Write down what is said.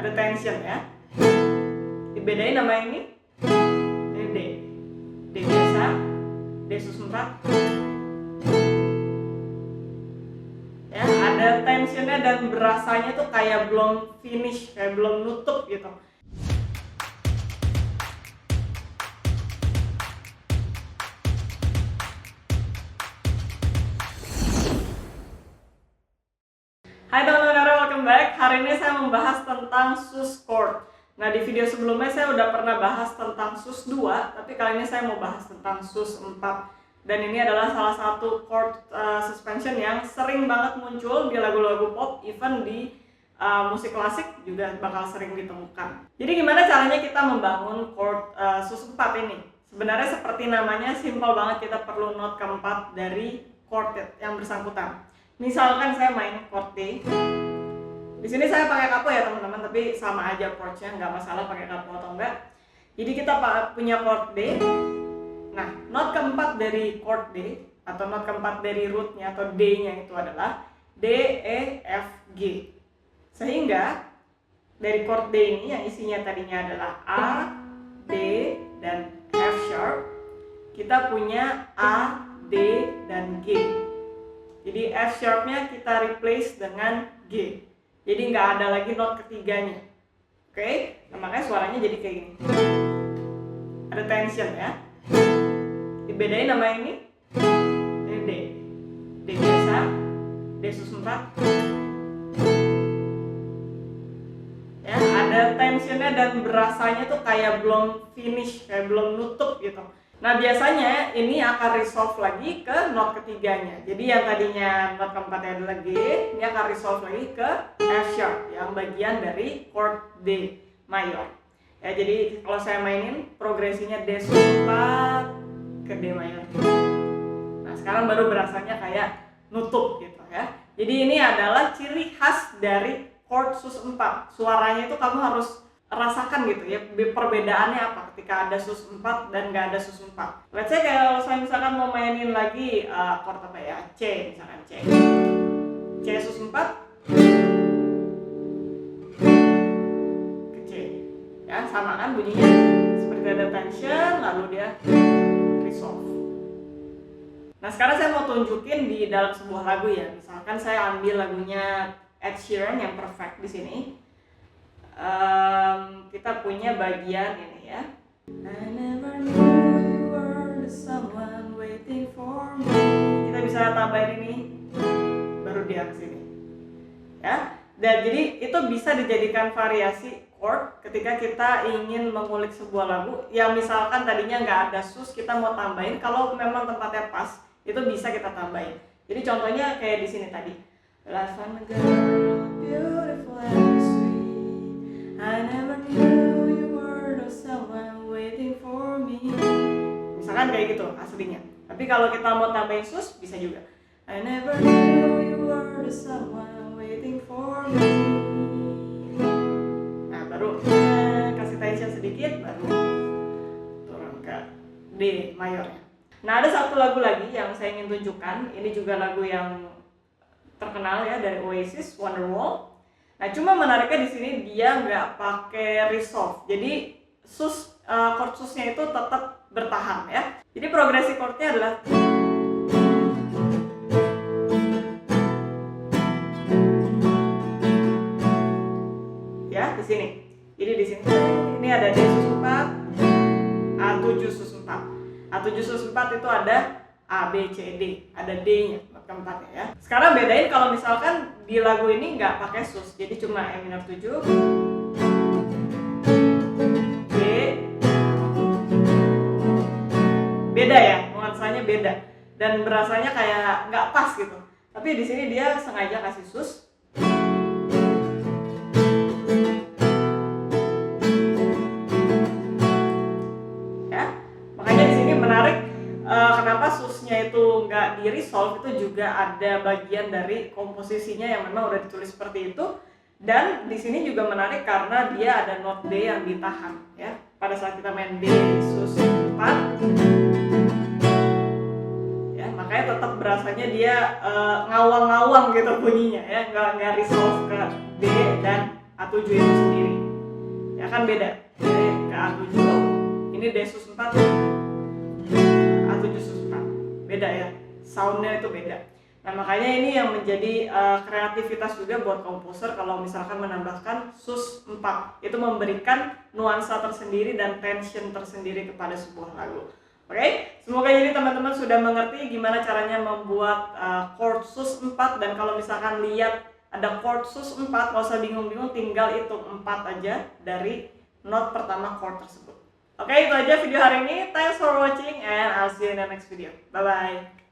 ada tension ya. Dibedain nama ini D. D biasa, D sus4. Ya, ada tensionnya dan berasanya tuh kayak belum finish, kayak belum nutup gitu. Hai teman-teman, welcome back. Hari ini saya membahas tentang sus chord. Nah, di video sebelumnya saya udah pernah bahas tentang sus 2, tapi kali ini saya mau bahas tentang sus 4. Dan ini adalah salah satu chord suspension yang sering banget muncul di lagu-lagu pop, even di musik klasik juga bakal sering ditemukan. Jadi gimana caranya kita membangun chord sus 4 ini? Sebenarnya seperti namanya, simple banget, kita perlu not keempat dari chord yang bersangkutan. Misalkan saya main chord D. Di sini saya pakai kapo ya teman-teman, tapi sama aja chordnya, nggak masalah pakai kapo atau enggak. Jadi kita punya chord D. Nah, not keempat dari chord D atau not keempat dari rootnya atau D-nya itu adalah D, E, F, G. Sehingga dari chord D ini yang isinya tadinya adalah A, D, dan F sharp, kita punya A, D, dan G. Jadi F sharpnya kita replace dengan G. Jadi nggak ada lagi not ketiganya. Oke? Nah, makanya suaranya jadi kayak gini. Ada tension ya. Dibedain nama ini D. D biasa, D sus4. Ya, ada tensionnya dan berasanya tuh kayak belum finish, kayak belum nutup gitu. Nah, biasanya ini akan resolve lagi ke not ketiganya. Jadi yang tadinya not keempatnya adalah G, ini akan resolve lagi ke F sharp yang bagian dari chord D mayor. Ya, jadi kalau saya mainin progresinya D sus4 ke D mayor. Nah, sekarang baru berasanya kayak nutup gitu ya. Jadi ini adalah ciri khas dari chord sus4. Suaranya itu kamu harus rasakan gitu ya, perbedaannya apa ketika ada sus4 dan nggak ada sus4. Let's say kalau saya misalkan mau mainin lagi chord apa ya, C misalkan, C sus4 ke C ya, sama kan bunyinya seperti ada tension lalu dia resolve. Nah, sekarang saya mau tunjukin di dalam sebuah lagu ya. Misalkan saya ambil lagunya Ed Sheeran yang Perfect di sini. Kita punya bagian ini ya. I never knew you were the someone waiting for me. Kita bisa tambahin ini, baru dia ke sini. Ya. Dan jadi itu bisa dijadikan variasi chord ketika kita ingin mengulik sebuah lagu. Yang misalkan tadinya nggak ada sus, kita mau tambahin. Kalau memang tempatnya pas, itu bisa kita tambahin. Jadi contohnya kayak di sini tadi. Last one girl, beautiful and sweet. I never knew you were the someone waiting for me. Misalkan kayak gitu aslinya. Tapi kalau kita mau tambahin sus bisa juga. I never knew you were the someone waiting for me. Nah, baru kasih tension sedikit, baru turun ke D mayornya. Nah, ada satu lagu lagi yang saya ingin tunjukkan. Ini juga lagu yang terkenal ya dari Oasis, Wonderwall. Nah, cuma menariknya di sini dia nggak pakai resolve. Jadi chord susnya itu tetap bertahan ya. Jadi progresi chordnya adalah ya di sini. Jadi di sini ini ada D sus4, A7 sus4. A7 sus4 itu ada A, B, C, D, ada D-nya keempatnya ya. Sekarang bedain kalau misalkan di lagu ini nggak pakai sus, jadi cuma E minor 7, G, beda ya, nuansanya beda dan berasanya kayak nggak pas gitu. Tapi di sini dia sengaja kasih sus. Ya, makanya di sini menarik. Kenapa susnya itu nggak di resolve, itu juga ada bagian dari komposisinya yang memang udah ditulis seperti itu. Dan di sini juga menarik karena dia ada not D yang ditahan ya. Pada saat kita main D sus 4 ya, makanya tetap berasanya dia ngawang-ngawang gitu bunyinya ya, nggak resolve ke D dan A7 A7 itu sendiri. Ya kan beda. Jadi ke A7, ini D sus 4, A7 sus 4. Beda ya. Soundnya itu beda. Nah makanya ini yang menjadi kreativitas juga buat komposer kalau misalkan menambahkan sus 4. Itu memberikan nuansa tersendiri dan tension tersendiri kepada sebuah lagu. Oke, semoga jadi teman-teman sudah mengerti gimana caranya membuat chord sus 4. Dan kalau misalkan lihat ada chord sus 4, gak usah bingung-bingung, tinggal hitung 4 aja dari not pertama chord tersebut. Oke, itu aja video hari ini. Thanks for watching and I'll see you in the next video. Bye-bye.